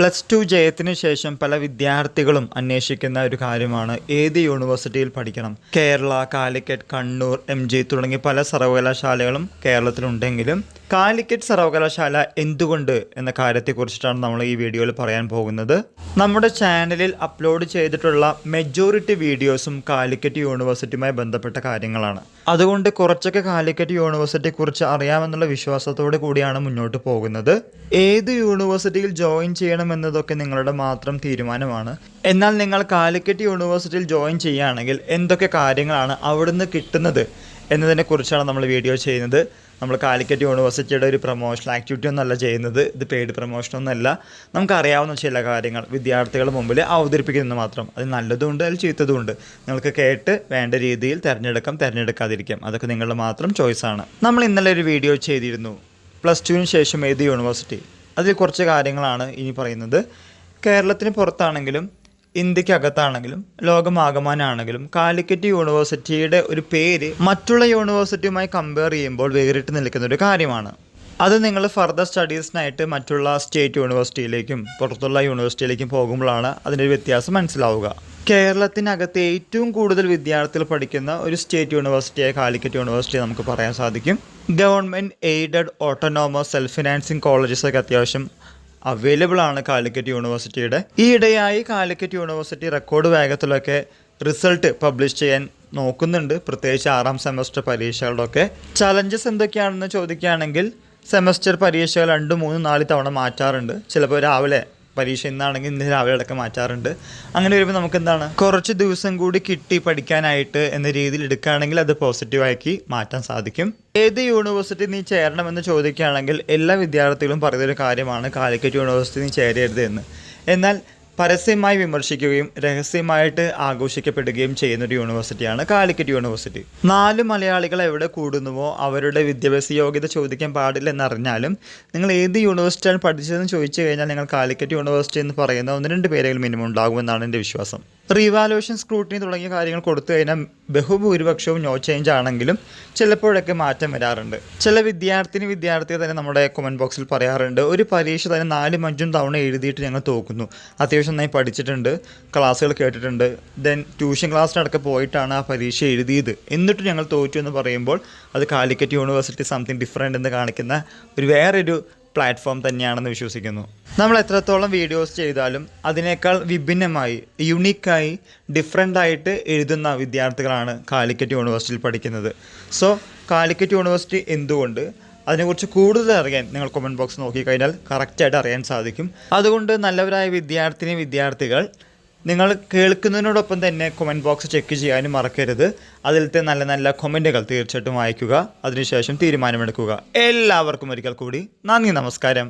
+2 ജയത്തിന് ശേഷം പല വിദ്യാർത്ഥികളും അന്വേഷിക്കുന്ന ഒരു കാര്യമാണ് ഏത് യൂണിവേഴ്സിറ്റിയിൽ പഠിക്കണം. കേരള, കാലിക്കറ്റ്, കണ്ണൂർ, MG തുടങ്ങി പല സർവകലാശാലകളും കേരളത്തിലുണ്ടെങ്കിലും കാലിക്കറ്റ് സർവകലാശാല എന്തുകൊണ്ട് എന്ന കാര്യത്തെക്കുറിച്ചിട്ടാണ് നമ്മൾ ഈ വീഡിയോയിൽ പറയാൻ പോകുന്നത്. നമ്മുടെ ചാനലിൽ അപ്ലോഡ് ചെയ്തിട്ടുള്ള മെജോറിറ്റി വീഡിയോസും കാലിക്കറ്റ് യൂണിവേഴ്സിറ്റിയുമായി ബന്ധപ്പെട്ട കാര്യങ്ങളാണ്. അതുകൊണ്ട് കുറച്ചൊക്കെ കാലിക്കറ്റ് യൂണിവേഴ്സിറ്റിയെക്കുറിച്ച് അറിയാമെന്നുള്ള വിശ്വാസത്തോടു കൂടിയാണ് മുന്നോട്ട് പോകുന്നത്. ഏത് യൂണിവേഴ്സിറ്റിയിൽ ജോയിൻ ചെയ്യണമെന്നതൊക്കെ നിങ്ങളുടെ മാത്രം തീരുമാനമാണ്. എന്നാൽ നിങ്ങൾ കാലിക്കറ്റ് യൂണിവേഴ്സിറ്റിയിൽ ജോയിൻ ചെയ്യുകയാണെങ്കിൽ എന്തൊക്കെ കാര്യങ്ങളാണ് അവിടുന്ന് കിട്ടുന്നത് എന്നതിനെക്കുറിച്ചാണ് നമ്മൾ വീഡിയോ ചെയ്യുന്നത്. നമ്മൾ കാലിക്കറ്റ് യൂണിവേഴ്സിറ്റിയുടെ ഒരു പ്രൊമോഷണൽ ആക്ടിവിറ്റി ഒന്നല്ല ചെയ്യുന്നത്. ഇത് പെയ്ഡ് പ്രൊമോഷനൊന്നുമല്ല. നമുക്കറിയാവുന്ന ചില കാര്യങ്ങൾ വിദ്യാർത്ഥികളുടെ മുമ്പിൽ അവതരിപ്പിക്കുന്നത് മാത്രം. അത് നല്ലതുമുണ്ട്, അതിൽ ചീത്തതുമുണ്ട്. നിങ്ങൾക്ക് കേട്ട് വേണ്ട രീതിയിൽ തിരഞ്ഞെടുക്കാതിരിക്കാം. അതൊക്കെ നിങ്ങളുടെ മാത്രം ചോയ്സാണ്. നമ്മൾ ഇന്നലെ ഒരു വീഡിയോ ചെയ്തിരുന്നു, +2 ശേഷം ഏത് യൂണിവേഴ്സിറ്റി. അതിൽ കുറച്ച് കാര്യങ്ങളാണ് ഇനി പറയുന്നത്. കേരളത്തിന് പുറത്താണെങ്കിലും ഇന്ത്യക്കകത്താണെങ്കിലും ലോകമാകമാനാണെങ്കിലും കാലിക്കറ്റ് യൂണിവേഴ്സിറ്റിയുടെ ഒരു പേര് മറ്റുള്ള യൂണിവേഴ്സിറ്റിയുമായി കമ്പയർ ചെയ്യുമ്പോൾ വേറിട്ട് നിൽക്കുന്ന ഒരു കാര്യമാണ്. അത് നിങ്ങൾ ഫർദർ സ്റ്റഡീസിനായിട്ട് മറ്റുള്ള സ്റ്റേറ്റ് യൂണിവേഴ്സിറ്റിയിലേക്കും പുറത്തുള്ള യൂണിവേഴ്സിറ്റിയിലേക്കും പോകുമ്പോഴാണ് അതിൻ്റെ ഒരു വ്യത്യാസം മനസ്സിലാവുക. കേരളത്തിനകത്ത് ഏറ്റവും കൂടുതൽ വിദ്യാർത്ഥികൾ പഠിക്കുന്ന ഒരു സ്റ്റേറ്റ് യൂണിവേഴ്സിറ്റിയായ കാലിക്കറ്റ് യൂണിവേഴ്സിറ്റി നമുക്ക് പറയാൻ സാധിക്കും. Government aided autonomous self financing കോളേജസൊക്കെ അത്യാവശ്യം അവൈലബിൾ ആണ് കാലിക്കറ്റ് യൂണിവേഴ്സിറ്റിയുടെ. ഈയിടെയായി കാലിക്കറ്റ് യൂണിവേഴ്സിറ്റി റെക്കോർഡ് വേഗത്തിലൊക്കെ റിസൾട്ട് പബ്ലിഷ് ചെയ്യാൻ നോക്കുന്നുണ്ട്, പ്രത്യേകിച്ച് 6ാം സെമസ്റ്റർ പരീക്ഷകളുടെയൊക്കെ. ചലഞ്ചസ് എന്തൊക്കെയാണെന്ന് ചോദിക്കുകയാണെങ്കിൽ സെമസ്റ്റർ പരീക്ഷകൾ 2, 3, 4 തവണ മാറ്റാറുണ്ട്. ചിലപ്പോൾ രാവിലെ പരീക്ഷ ഇന്നാണെങ്കിൽ ഇന്ന് രാവിലെ അടക്കം മാറ്റാറുണ്ട്. അങ്ങനെ വരുമ്പോൾ നമുക്ക് എന്താണ് കുറച്ച് ദിവസം കൂടി കിട്ടി പഠിക്കാനായിട്ട് എന്ന രീതിയിൽ എടുക്കുകയാണെങ്കിൽ അത് പോസിറ്റീവാക്കി മാറ്റാൻ സാധിക്കും. ഏത് യൂണിവേഴ്സിറ്റി നീ ചേരണമെന്ന് ചോദിക്കുകയാണെങ്കിൽ എല്ലാ വിദ്യാർത്ഥികളും പറയുന്നൊരു കാര്യമാണ് കാലിക്കറ്റ് യൂണിവേഴ്സിറ്റി നീ ചേരരുത് എന്ന്. എന്നാൽ പരസ്യമായി വിമർശിക്കുകയും രഹസ്യമായിട്ട് ആഘോഷിക്കപ്പെടുകയും ചെയ്യുന്നൊരു യൂണിവേഴ്സിറ്റിയാണ് കാലിക്കറ്റ് യൂണിവേഴ്സിറ്റി. 4 മലയാളികൾ എവിടെ കൂടുന്നുവോ അവരുടെ വിദ്യാഭ്യാസ യോഗ്യത ചോദിക്കാൻ പാടില്ല എന്നറിഞ്ഞാലും നിങ്ങൾ ഏത് യൂണിവേഴ്സിറ്റിയാണ് പഠിച്ചതെന്ന് ചോദിച്ചു കഴിഞ്ഞാൽ നിങ്ങൾ കാലിക്കറ്റ് യൂണിവേഴ്സിറ്റി എന്ന് പറയുന്ന 1-2 പേരെങ്കിലും മിനിമം ഉണ്ടാകുമെന്നാണ് എൻ്റെ വിശ്വാസം. റീവാലുവേഷൻ, സ്ക്രൂട്ടിനി തുടങ്ങിയ കാര്യങ്ങൾ കൊടുത്തു കഴിഞ്ഞാൽ ബഹുഭൂരിപക്ഷവും നോ ചേഞ്ച് ആണെങ്കിലും ചിലപ്പോഴൊക്കെ മാറ്റം വരാറുണ്ട്. ചില വിദ്യാർത്ഥികൾ തന്നെ നമ്മുടെ കമൻറ്റ് ബോക്സിൽ പറയാറുണ്ട്, ഒരു പരീക്ഷ തന്നെ 4-5 തവണ എഴുതിയിട്ട് ഞങ്ങൾ തോക്കുന്നു. അത്യാവശ്യം നന്നായി പഠിച്ചിട്ടുണ്ട്, ക്ലാസ്സുകൾ കേട്ടിട്ടുണ്ട്, ദെൻ ട്യൂഷൻ ക്ലാസ്സിനടക്കം പോയിട്ടാണ് ആ പരീക്ഷ എഴുതിയത്, എന്നിട്ട് ഞങ്ങൾ തോറ്റു എന്ന് പറയുമ്പോൾ അത് കാലിക്കറ്റ് യൂണിവേഴ്സിറ്റി സംതിങ് ഡിഫറെൻ്റ് എന്ന് കാണിക്കുന്ന വേറൊരു പ്ലാറ്റ്ഫോം തന്നെയാണെന്ന് വിശ്വസിക്കുന്നു. നമ്മൾ എത്രത്തോളം വീഡിയോസ് ചെയ്താലും അതിനേക്കാൾ വിഭിന്നമായി, യുണീക്കായി, ഡിഫറെൻ്റായിട്ട് എഴുതുന്ന വിദ്യാർത്ഥികളാണ് കാലിക്കറ്റ് യൂണിവേഴ്സിറ്റിയിൽ പഠിക്കുന്നത്. സോ കാലിക്കറ്റ് യൂണിവേഴ്സിറ്റി എന്തുകൊണ്ട്, അതിനെക്കുറിച്ച് കൂടുതൽ അറിയാൻ നിങ്ങൾ കമൻറ്റ് ബോക്സ് നോക്കിക്കഴിഞ്ഞാൽ കറക്റ്റായിട്ട് അറിയാൻ സാധിക്കും. അതുകൊണ്ട് നല്ലവരായ വിദ്യാർത്ഥികൾ നിങ്ങൾ കേൾക്കുന്നതിനോടൊപ്പം തന്നെ കമൻറ്റ് ബോക്സ് ചെക്ക് ചെയ്യാനും മറക്കരുത്. അതിലത്തെ നല്ല നല്ല കമൻറ്റുകൾ തീർച്ചയായിട്ടും വായിക്കുക, അതിനുശേഷം തീരുമാനമെടുക്കുക. എല്ലാവർക്കും ഒരിക്കൽ കൂടി നന്ദി, നമസ്കാരം.